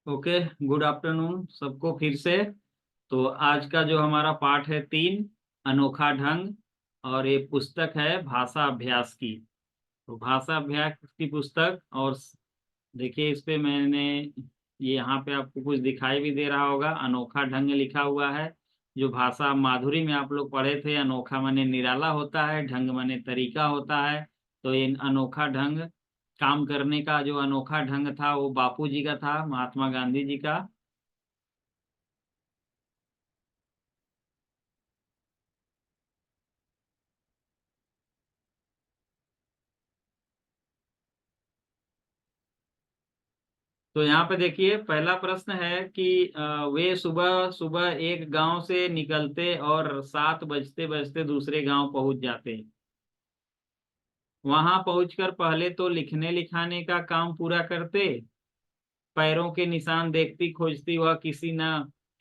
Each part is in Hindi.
ओके। गुड आफ्टरनून सबको फिर से। तो आज का जो हमारा पाठ है 3, अनोखा ढंग। और ये पुस्तक है भाषा अभ्यास की। तो भाषा अभ्यास की पुस्तक। और देखिए इस पे मैंने ये यहाँ पे आपको कुछ दिखाई भी दे रहा होगा, अनोखा ढंग लिखा हुआ है। जो भाषा माधुरी में आप लोग पढ़े थे, अनोखा माने निराला होता है, ढंग माने तरीका होता है। तो ये अनोखा ढंग, काम करने का जो अनोखा ढंग था वो बापू जी का था, महात्मा गांधी जी का। तो यहाँ पे देखिए पहला प्रश्न है कि वे सुबह सुबह एक गांव से निकलते और 7 बजते बजते दूसरे गांव पहुंच जाते। वहां पहुंचकर पहले तो लिखने लिखाने का काम पूरा करते। पैरों के निशान देखती खोजती वह किसी न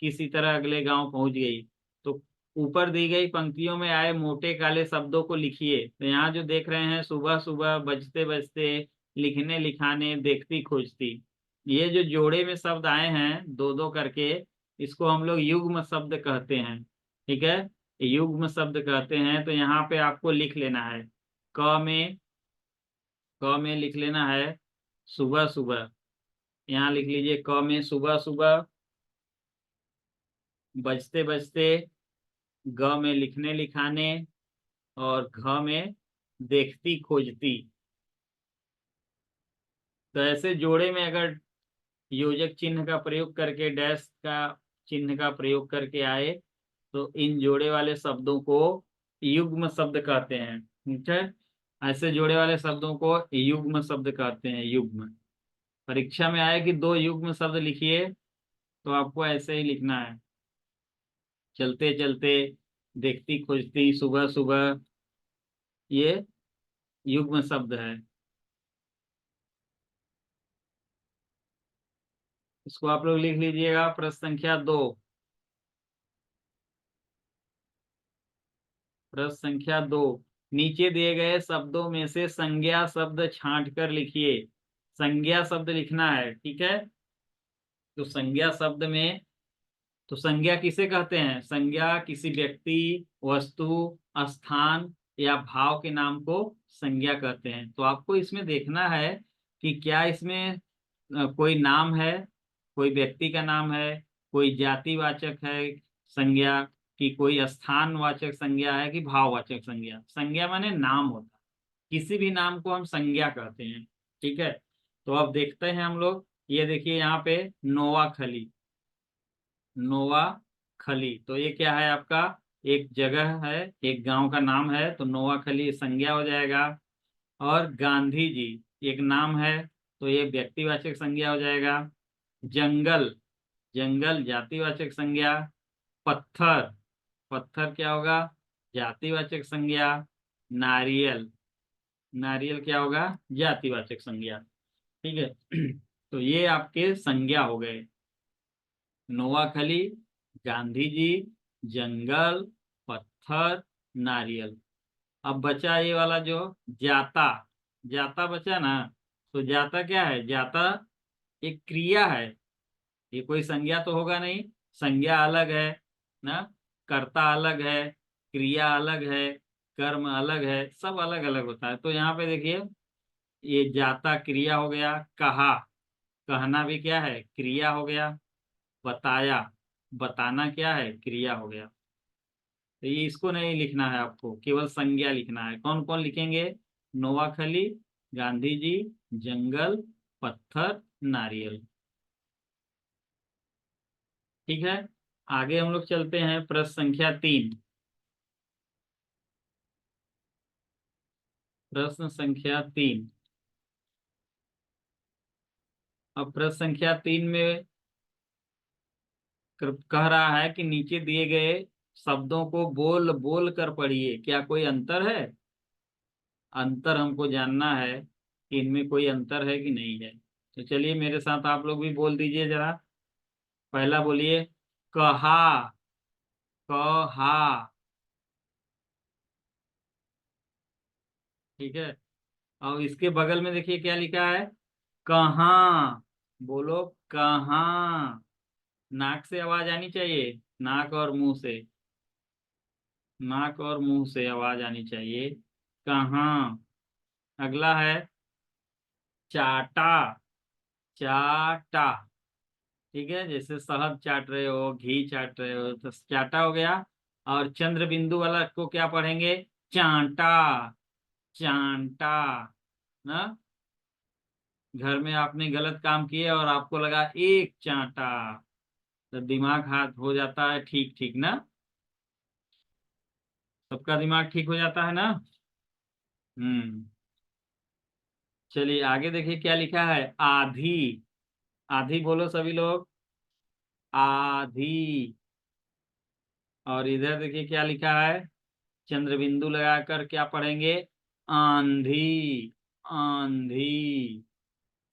किसी तरह अगले गांव पहुंच गई। तो ऊपर दी गई पंक्तियों में आए मोटे काले शब्दों को लिखिए। तो यहाँ जो देख रहे हैं, सुबह सुबह, बजते बजते, लिखने लिखाने, देखती खोजती, ये जो जोड़े में शब्द आए हैं दो दो करके, इसको हम लोग युग्म शब्द कहते हैं। ठीक है, युग्म शब्द कहते हैं। तो यहाँ पे आपको लिख लेना है। क में क में लिख लेना है सुबह सुबह। यहाँ लिख लीजिए क में सुबह सुबह, बजते बजते, ग में लिखने लिखाने, और घ में देखती खोजती। तो ऐसे जोड़े में अगर योजक चिन्ह का प्रयोग करके, डैश का चिन्ह का प्रयोग करके आए, तो इन जोड़े वाले शब्दों को युग्म शब्द कहते हैं। ठीक है, ऐसे जोड़े वाले शब्दों को युग्म शब्द कहते हैं, युग्म। परीक्षा में आए कि 2 युग्म शब्द लिखिए, तो आपको ऐसे ही लिखना है। चलते चलते, देखती खोजती, सुबह सुबह, ये युग्म शब्द है। इसको आप लोग लिख लीजिएगा। प्रश्न संख्या 2। प्रश्न संख्या 2, नीचे दिए गए शब्दों में से संज्ञा शब्द छांट कर लिखिए। संज्ञा शब्द लिखना है, ठीक है। तो संज्ञा शब्द में, तो संज्ञा किसे कहते हैं? संज्ञा किसी व्यक्ति, वस्तु, स्थान या भाव के नाम को संज्ञा कहते हैं। तो आपको इसमें देखना है कि क्या इसमें कोई नाम है, कोई व्यक्ति का नाम है, कोई जातिवाचक है संज्ञा, कि कोई स्थानवाचक संज्ञा है, कि भाववाचक संज्ञा। संज्ञा माने नाम होता है, किसी भी नाम को हम संज्ञा कहते हैं। ठीक है, तो अब देखते हैं हम लोग। ये देखिए यहाँ पे नोवा खली, नोवा खली, तो ये क्या है आपका? एक जगह है, एक गांव का नाम है। तो नोवा खली संज्ञा हो जाएगा। और गांधी जी एक नाम है, तो ये व्यक्तिवाचक संज्ञा हो जाएगा। जंगल, जंगल जातिवाचक संज्ञा। पत्थर, पत्थर क्या होगा? जातिवाचक संज्ञा। नारियल, नारियल क्या होगा? जातिवाचक संज्ञा। ठीक है तो ये आपके संज्ञा हो गए। नोवाखली, गांधी जी, जंगल, पत्थर, नारियल। अब बचा ये वाला जो जाता, जाता बचा ना। तो जाता क्या है? जाता एक क्रिया है, ये कोई संज्ञा तो होगा नहीं। संज्ञा अलग है ना, कर्ता अलग है, क्रिया अलग है, कर्म अलग है, सब अलग अलग होता है। तो यहाँ पे देखिए, ये जाता क्रिया हो गया। कहा, कहना भी क्या है? क्रिया हो गया। बताया, बताना क्या है? क्रिया हो गया। तो ये इसको नहीं लिखना है आपको, केवल संज्ञा लिखना है। कौन कौन लिखेंगे? नोवाखली, गांधी जी, जंगल, पत्थर, नारियल। ठीक है, आगे हम लोग चलते हैं। प्रश्न संख्या 3। प्रश्न संख्या 3। अब प्रश्न संख्या 3 में कह रहा है कि नीचे दिए गए शब्दों को बोल बोल कर पढ़िए, क्या कोई अंतर है? अंतर हमको जानना है कि इनमें कोई अंतर है कि नहीं है। तो चलिए मेरे साथ आप लोग भी बोल दीजिए जरा। पहला बोलिए, कहा, कहा। ठीक है, और इसके बगल में देखिए क्या लिखा है? कहाँ, बोलो कहाँ। नाक से आवाज आनी चाहिए, नाक और मुंह से, नाक और मुंह से आवाज आनी चाहिए। कहाँ। अगला है चाटा। चाटा। ठीक है, जैसे शहद चाट रहे हो, घी चाट रहे हो, तो चाटा हो गया। और चंद्र बिंदु वाला को क्या पढ़ेंगे? चांटा। चांटा ना। घर में आपने गलत काम किए और आपको लगा एक चांटा, तो दिमाग हाथ हो जाता है ठीक ठीक ना। सबका दिमाग ठीक हो जाता है ना। हम्म। चलिए आगे देखिए क्या लिखा है। आधी। आधी बोलो सभी लोग। आधी। और इधर देखिए क्या लिखा है। चंद्र बिंदु लगाकर क्या पढ़ेंगे? आंधी। आंधी।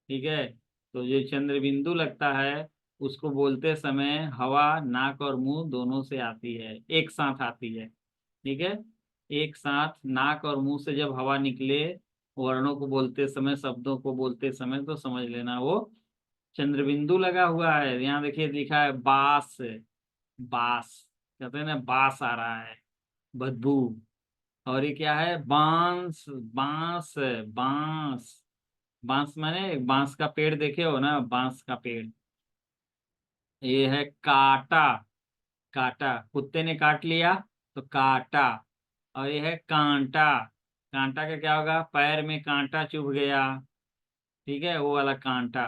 ठीक है। तो जो चंद्र बिंदु लगता है उसको बोलते समय हवा नाक और मुंह दोनों से आती है, एक साथ आती है। ठीक है। एक साथ नाक और मुंह से जब हवा निकले वर्णों को बोलते समय, शब्दों को बोलते समय, तो समझ लेना वो चंद्र बिंदु लगा हुआ है। यहाँ देखिए लिखा है बास। बास। कहते हैं ना बास आ रहा है, बदबू। और ये क्या है? बांस। बांस। बांस। बांस माने बांस का पेड़ देखे हो ना, बांस का पेड़। ये है काटा। काटा, कुत्ते ने काट लिया तो काटा। और ये है कांटा। कांटा का क्या होगा? पैर में कांटा चुभ गया। ठीक है, वो वाला कांटा।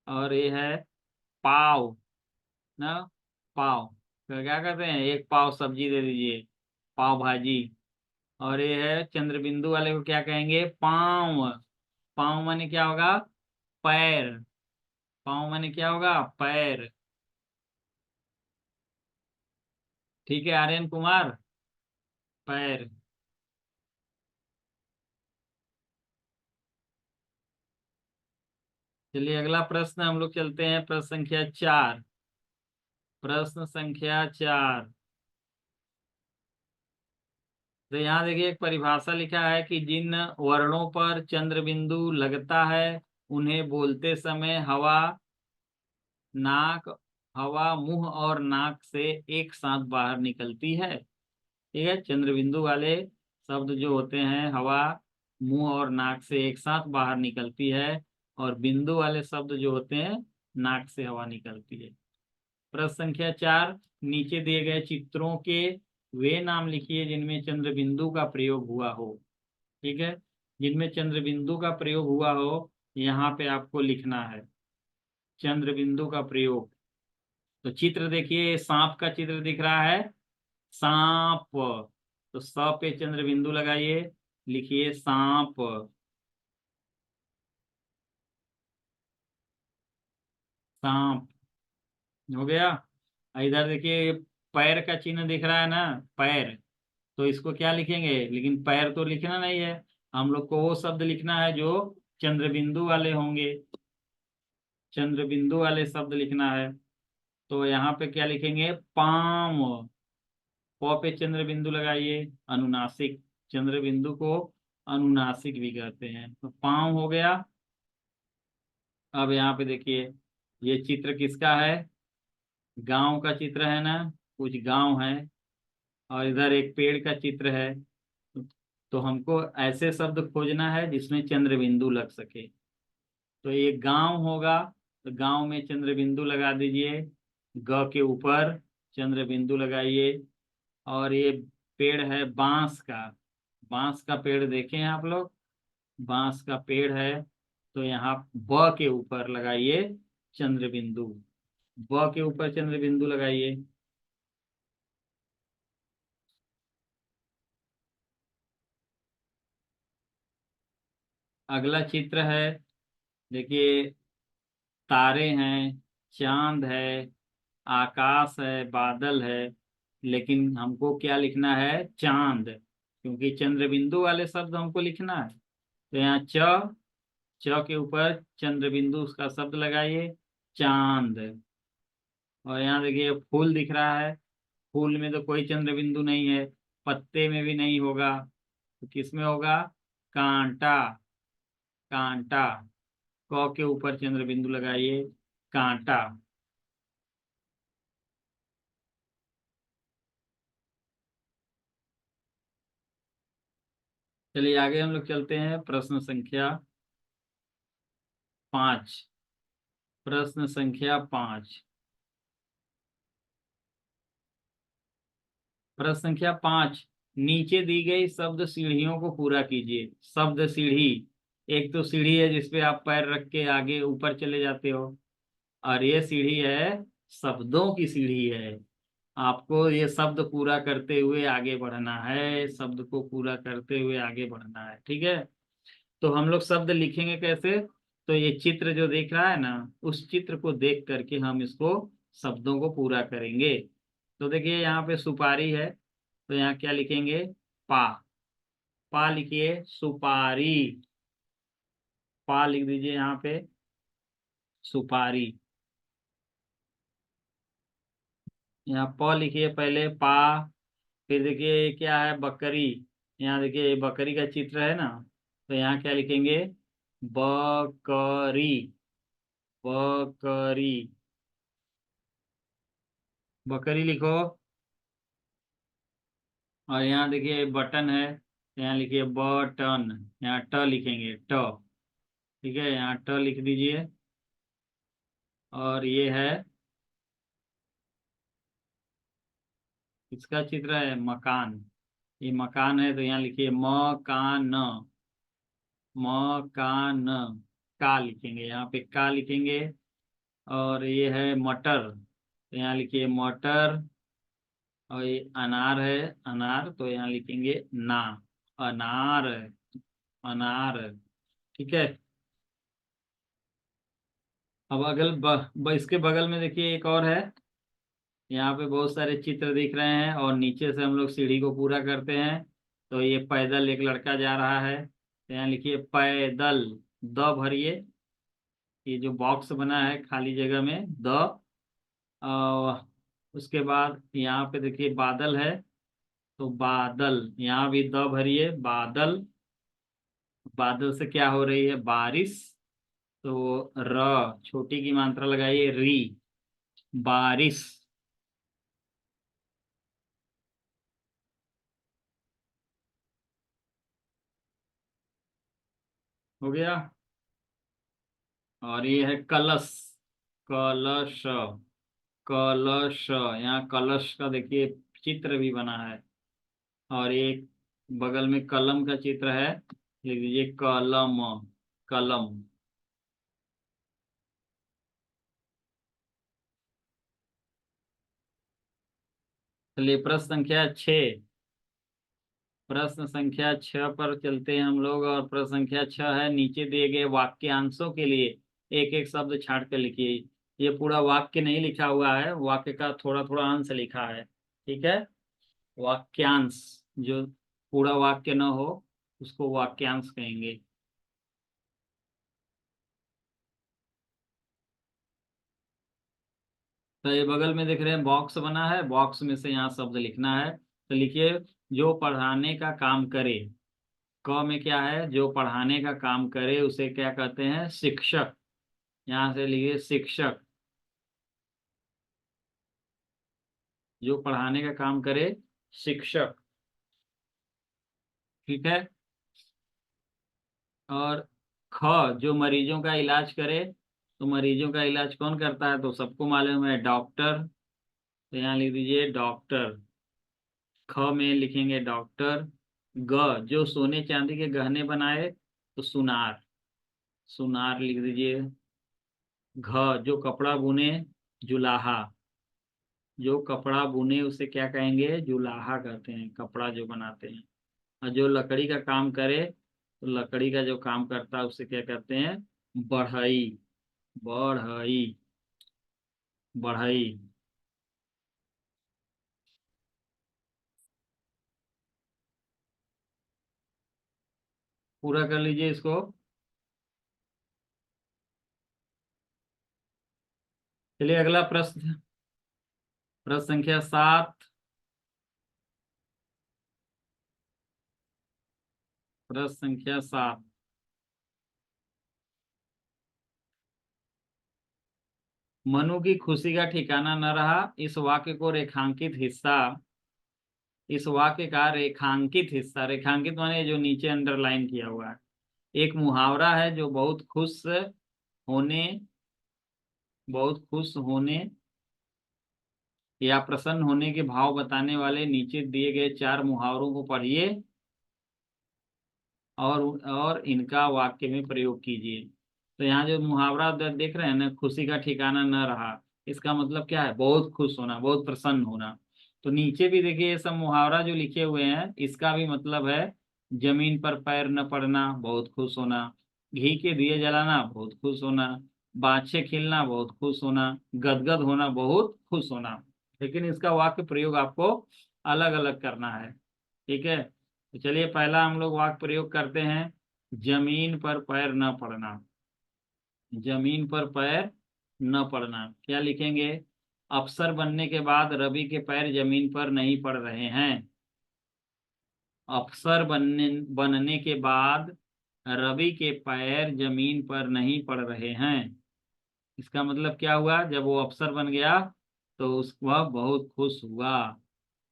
और ये है पाव ना। पाव। तो क्या कहते हैं? एक पाव सब्जी दे दीजिए, पाव भाजी। और ये है चंद्र बिंदु वाले को क्या कहेंगे? पाँव। पाँव माने क्या होगा? पैर। पाँव माने क्या होगा? पैर। ठीक है आर्यन कुमार। पैर। चलिए अगला प्रश्न हम लोग चलते हैं, प्रश्न संख्या 4। प्रश्न संख्या 4। तो यहाँ देखिए एक परिभाषा लिखा है कि जिन वर्णों पर चंद्र बिंदु लगता है उन्हें बोलते समय हवा मुंह और नाक से एक साथ बाहर निकलती है। ठीक है, चंद्र बिंदु वाले शब्द जो होते हैं हवा मुंह और नाक से एक साथ बाहर निकलती है, और बिंदु वाले शब्द जो होते हैं नाक से हवा निकलती है। प्रश्न संख्या 4। नीचे दिए गए चित्रों के वे नाम लिखिए जिनमें चंद्र बिंदु का प्रयोग हुआ हो। ठीक है, जिनमें चंद्र बिंदु का प्रयोग हुआ हो यहाँ पे आपको लिखना है चंद्र बिंदु का प्रयोग। तो चित्र देखिए, सांप का चित्र दिख रहा है, सांप। तो स पे चंद्र बिंदु लगाइए, लिखिए सांप। सांप हो गया। इधर देखिए पैर का चिन्ह दिख रहा है ना, पैर। तो इसको क्या लिखेंगे? लेकिन पैर तो लिखना नहीं है, हम लोग को वो शब्द लिखना है जो चंद्र बिंदु वाले होंगे। चंद्र बिंदु वाले शब्द लिखना है। तो यहाँ पे क्या लिखेंगे? पाम। प पे चंद्र बिंदु लगाइए, अनुनासिक। चंद्र बिंदु को अनुनासिक भी कहते हैं। तो पाँव हो गया। अब यहाँ पे देखिए ये चित्र किसका है? गांव का चित्र है ना, कुछ गांव है। और इधर एक पेड़ का चित्र है। तो हमको ऐसे शब्द खोजना है जिसमें चंद्र बिंदु लग सके। तो ये गांव होगा, तो गांव में चंद्र बिंदु लगा दीजिए, ग के ऊपर चंद्र बिंदु लगाइए। और ये पेड़ है बांस का। बांस का पेड़ देखें आप लोग, बांस का पेड़ है। तो यहाँ ब के ऊपर लगाइए चंद्र बिंदु। ब के ऊपर चंद्र बिंदु लगाइए। अगला चित्र है, देखिए तारे हैं, चांद है, आकाश है, बादल है। लेकिन हमको क्या लिखना है? चांद, क्योंकि चंद्र बिंदु वाले शब्द हमको लिखना है। तो यहाँ च के ऊपर चंद्र बिंदु उसका शब्द लगाइए, चांद। और यहाँ देखिए फूल दिख रहा है, फूल में तो कोई चंद्र बिंदु नहीं है, पत्ते में भी नहीं होगा, तो किस में होगा? कांटा। कांटा। क के ऊपर चंद्र बिंदु लगाइए, कांटा। चलिए आगे हम लोग चलते हैं, प्रश्न संख्या 5। प्रश्न संख्या 5। प्रश्न संख्या 5, नीचे दी गई शब्द सीढ़ियों को पूरा कीजिए। शब्द सीढ़ी, एक तो सीढ़ी है जिसपे आप पैर रख के आगे ऊपर चले जाते हो, और ये सीढ़ी है शब्दों की सीढ़ी है। आपको ये शब्द पूरा करते हुए आगे बढ़ना है, शब्द को पूरा करते हुए आगे बढ़ना है, ठीक है। तो हम लोग शब्द लिखेंगे कैसे? तो ये चित्र जो देख रहा है ना, उस चित्र को देख करके हम इसको शब्दों को पूरा करेंगे। तो देखिए यहाँ पे सुपारी है, तो यहाँ क्या लिखेंगे? पा। पा लिखिए, सुपारी। पा लिख दीजिए यहाँ पे, सुपारी। यहाँ प लिखिए पहले, पा। फिर देखिए ये क्या है? बकरी। यहाँ देखिए ये बकरी का चित्र है ना, तो यहाँ क्या लिखेंगे? बकरी। बकरी। बकरी लिखो। और यहाँ देखिए बटन है, तो यहाँ लिखिए बटन। यहाँ ट लिखेंगे, ट। ठीक है, यहाँ ट लिख दीजिए। और ये है, इसका चित्र है मकान। ये मकान है, तो यहाँ लिखिए मकान। मकान। का लिखेंगे, यहाँ पे का लिखेंगे। और ये है मटर, तो यहाँ लिखिए मटर। और ये अनार है, अनार, तो यहाँ लिखेंगे ना। अनार। अनार। ठीक है। अब इसके बगल में देखिए एक और है। यहाँ पे बहुत सारे चित्र दिख रहे हैं, और नीचे से हम लोग सीढ़ी को पूरा करते हैं। तो ये पैदल एक लड़का जा रहा है, तो यहाँ लिखिए पैदल। द भरिए, ये जो बॉक्स बना है खाली जगह में, द। और उसके बाद यहाँ पे देखिए बादल है, तो बादल, यहाँ भी द भरिए, बादल। बादल से क्या हो रही है? बारिश। तो र, छोटी की मात्रा लगाइए, री। बारिश। हो गया। और ये है कलश। कलश। कलश, यहाँ कलश का देखिए चित्र भी बना है। और एक बगल में कलम का चित्र है, लिख दीजिए कलम। कलम। चलिए प्रश्न संख्या 6। प्रश्न संख्या 6 पर चलते हैं हम लोग, और प्रश्न संख्या 6 है, नीचे दिए गए वाक्यांशों के लिए एक एक शब्द छांट कर लिखिए। ये पूरा वाक्य नहीं लिखा हुआ है, वाक्य का थोड़ा थोड़ा अंश लिखा है, ठीक है। वाक्यांश, जो पूरा वाक्य न हो उसको वाक्यांश कहेंगे। तो ये बगल में देख रहे हैं बॉक्स बना है, बॉक्स में से यहाँ शब्द लिखना है। तो लिखिए, जो पढ़ाने का काम करे। क में क्या है? जो पढ़ाने का काम करे उसे क्या कहते हैं? शिक्षक। यहाँ से लिखिए शिक्षक। जो पढ़ाने का काम करे, शिक्षक। ठीक है। और ख, जो मरीजों का इलाज करे। तो मरीजों का इलाज कौन करता है? तो सबको मालूम है, डॉक्टर। तो यहाँ लिख दीजिए डॉक्टर। ख में लिखेंगे डॉक्टर। ग, जो सोने चांदी के गहने बनाए, तो सुनार। सुनार लिख दीजिए। घ, जो कपड़ा बुने, जुलाहा। जो कपड़ा बुने उसे क्या कहेंगे? जुलाहा कहते हैं, कपड़ा जो बनाते हैं। और जो लकड़ी का काम करे, तो लकड़ी का जो काम करता है उसे क्या कहते हैं? बढ़ई। बढ़ई। बढ़ई। पूरा कर लीजिए इसको। चलिए अगला प्रश्न, प्रश्न संख्या 7। प्रश्न संख्या 7। मनु की खुशी का ठिकाना न रहा। इस वाक्य को रेखांकित हिस्सा, इस वाक्य का रेखांकित हिस्सा, रेखांकित माने जो नीचे अंडरलाइन किया हुआ है, एक मुहावरा है जो होने बहुत खुश होने या प्रसन्न होने के भाव बताने वाले नीचे दिए गए 4 मुहावरों को पढ़िए और इनका वाक्य में प्रयोग कीजिए। तो यहाँ जो मुहावरा देख रहे हैं ना, खुशी का ठिकाना न रहा, इसका मतलब क्या है? बहुत खुश होना, बहुत प्रसन्न होना। तो नीचे भी देखिए ये सब मुहावरा जो लिखे हुए हैं, इसका भी मतलब है जमीन पर पैर न पड़ना, बहुत खुश होना, घी के दिए जलाना, बहुत खुश होना, बाछे खिलना, बहुत खुश होना, गदगद होना, बहुत खुश होना। लेकिन इसका वाक्य प्रयोग आपको अलग अलग करना है। ठीक है, तो चलिए पहला हम लोग वाक्य प्रयोग करते हैं। जमीन पर पैर न पड़ना। जमीन पर पैर न पड़ना क्या लिखेंगे? अफसर बनने के बाद रवि के पैर जमीन पर नहीं पड़ रहे हैं। अफसर बनने के बाद रवि के पैर जमीन पर नहीं पड़ रहे हैं। इसका मतलब क्या हुआ? जब वो अफसर बन गया तो वह बहुत खुश हुआ।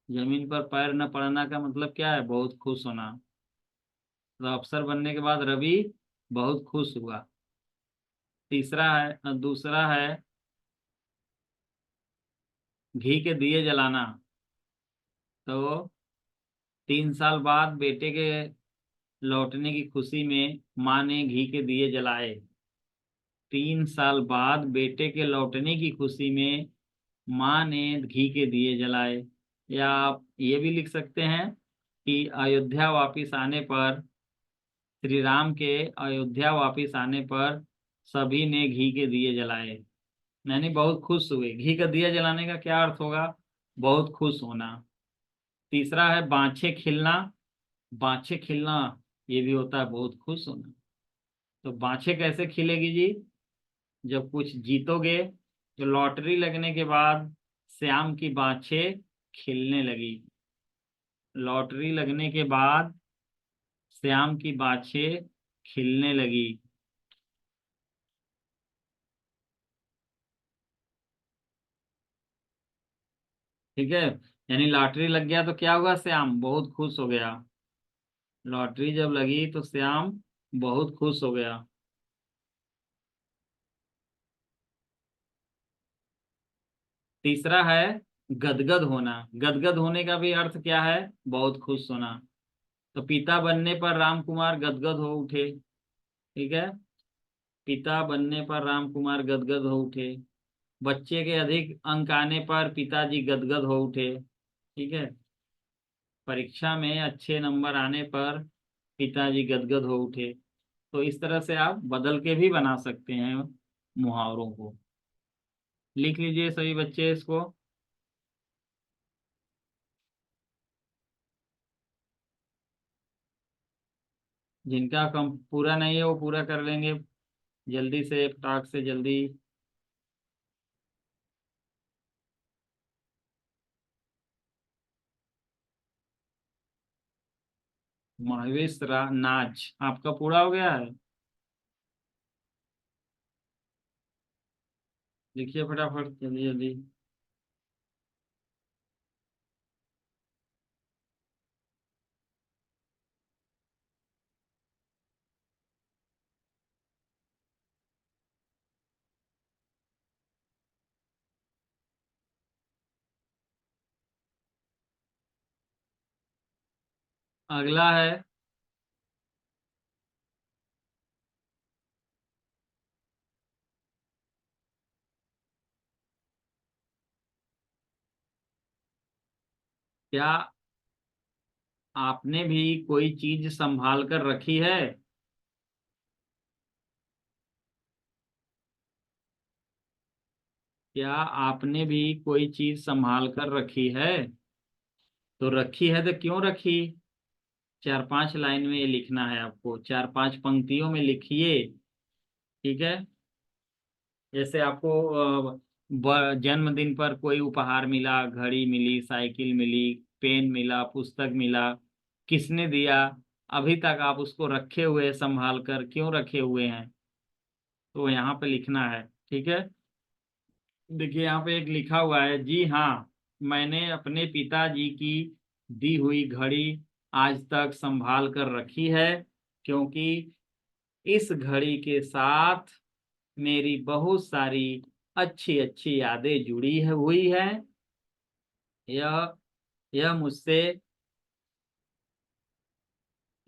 जमीन पर पैर न पड़ना का मतलब क्या है? बहुत खुश होना। तो अफसर बनने के बाद रवि बहुत खुश हुआ। दूसरा है घी के दिए जलाना। तो 3 साल बाद बेटे के लौटने की खुशी में माँ ने घी के दिए जलाए। 3 साल बाद बेटे के लौटने की खुशी में माँ ने घी के दिए जलाए। या आप ये भी लिख सकते हैं कि अयोध्या वापिस आने पर, श्री राम के अयोध्या वापिस आने पर सभी ने घी के दिए जलाए, यानी बहुत खुश हुए। घी का दिया जलाने का क्या अर्थ होगा? बहुत खुश होना। तीसरा है बाछे खिलना। बाछे खिलना ये भी होता है बहुत खुश होना। तो बाछे कैसे खिलेगी जी? जब कुछ जीतोगे, तो लॉटरी लगने के बाद श्याम की बाछे खिलने लगी। लॉटरी लगने के बाद श्याम की बाछे खिलने लगी। ठीक है, यानी लॉटरी लग गया तो क्या हुआ? श्याम बहुत खुश हो गया। लॉटरी जब लगी तो श्याम बहुत खुश हो गया। तीसरा है गदगद होना। गदगद होने का भी अर्थ क्या है? बहुत खुश होना। तो पिता बनने पर राम कुमार गदगद हो उठे। ठीक है, पिता बनने पर राम कुमार गदगद हो उठे। बच्चे के अधिक अंक आने पर पिताजी गदगद हो उठे। ठीक है, परीक्षा में अच्छे नंबर आने पर पिताजी गदगद हो उठे। तो इस तरह से आप बदल के भी बना सकते हैं मुहावरों को। लिख लीजिए सभी बच्चे इसको। जिनका कम पूरा नहीं है वो पूरा कर लेंगे जल्दी से, फटाक से जल्दी। नाच आपका पूरा हो गया है? लिखिए फटाफट जल्दी जल्दी। अगला है क्या आपने भी कोई चीज संभाल कर रखी है? क्या आपने भी कोई चीज संभाल कर रखी है? तो रखी है तो क्यों रखी? 4-5 लाइन में ये लिखना है आपको, 4-5 पंक्तियों में लिखिए। ठीक है, जैसे आपको जन्मदिन पर कोई उपहार मिला, घड़ी मिली, साइकिल मिली, पेन मिला, पुस्तक मिला, किसने दिया? अभी तक आप उसको रखे हुए संभाल कर क्यों रखे हुए हैं? तो यहाँ पे लिखना है। ठीक है, देखिए यहाँ पे एक लिखा हुआ है, जी हाँ, मैंने अपने पिताजी की दी हुई घड़ी आज तक संभाल कर रखी है, क्योंकि इस घड़ी के साथ मेरी बहुत सारी अच्छी अच्छी यादें जुड़ी है हुई है। यह यह मुझसे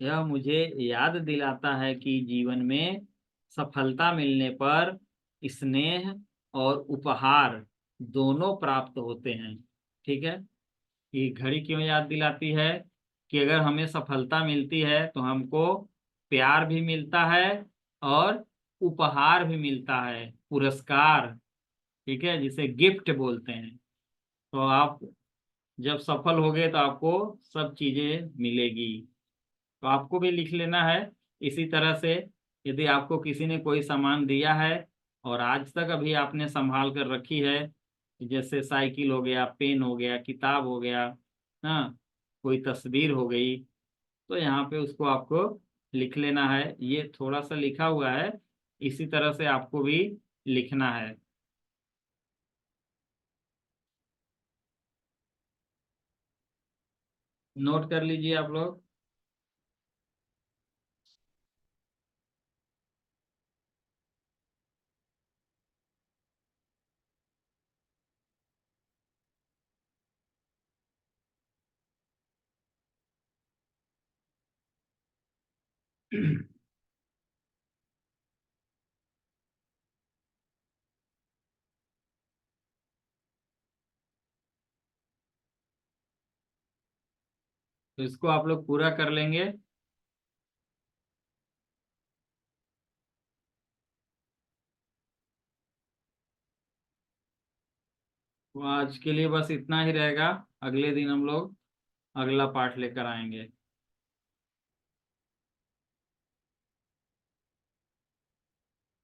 यह मुझे याद दिलाता है कि जीवन में सफलता मिलने पर स्नेह और उपहार दोनों प्राप्त होते हैं। ठीक है। ये घड़ी क्यों याद दिलाती है कि अगर हमें सफलता मिलती है तो हमको प्यार भी मिलता है और उपहार भी मिलता है, पुरस्कार। ठीक है, जिसे गिफ्ट बोलते हैं। तो आप जब सफल होगे तो आपको सब चीजें मिलेगी। तो आपको भी लिख लेना है इसी तरह से। यदि आपको किसी ने कोई सामान दिया है और आज तक अभी आपने संभाल कर रखी है, जैसे साइकिल हो गया, पेन हो गया, किताब हो गया, हाँ, कोई तस्वीर हो गई, तो यहाँ पे उसको आपको लिख लेना है। ये थोड़ा सा लिखा हुआ है, इसी तरह से आपको भी लिखना है। नोट कर लीजिए आप लोग। तो इसको आप लोग पूरा कर लेंगे। तो आज के लिए बस इतना ही रहेगा। अगले दिन हम लोग अगला पार्ट लेकर आएंगे।